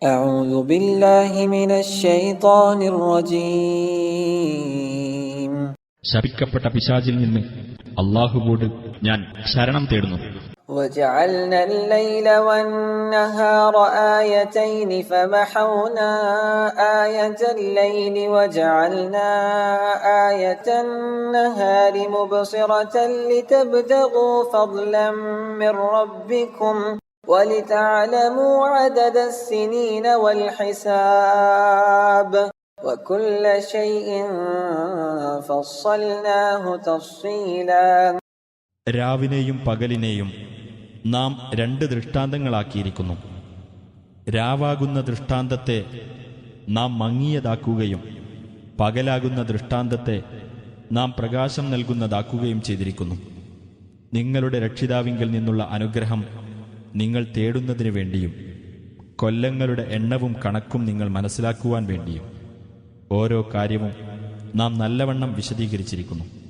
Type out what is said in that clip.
أعوذ بالله من الشيطان الرجيم. ശപിക്കപ്പെട്ട പിശാചിൽ നിന്ന് അല്ലാഹുവോട് ഞാൻ ശരണം തേടുന്നു. وجعلنا الليل والنهار آيتين فمحونا آية الليل وجعلنا آية النهار مبصرة لتبتغوا فضلا من ربكم ولتعلموا عدد السنين والحساب وكل شيء فصلناه تفصيلا. രാവിനെയും പകലിനെയും നാം രണ്ട് ദൃഷ്ടാന്തങ്ങളാക്കിയിരിക്കുന്നു. രാവാകുന്ന ദൃഷ്ടാന്തത്തെ നാം മങ്ങിയതാക്കുകയും പകലാകുന്ന ദൃഷ്ടാന്തത്തെ നാം പ്രകാശം നൽകുന്നതാക്കുകയും ചെയ്തിരിക്കുന്നു. നിങ്ങളുടെ രക്ഷിതാവിങ്കിൽ നിന്നുള്ള അനുഗ്രഹം നിങ്ങൾ തേടുന്നതിനു വേണ്ടിയും കൊല്ലങ്ങളുടെ എണ്ണവും കണക്കും നിങ്ങൾ മനസ്സിലാക്കുവാൻ വേണ്ടിയും ഓരോ കാര്യവും നാം നല്ലവണ്ണം വിശദീകരിച്ചിരിക്കുന്നു.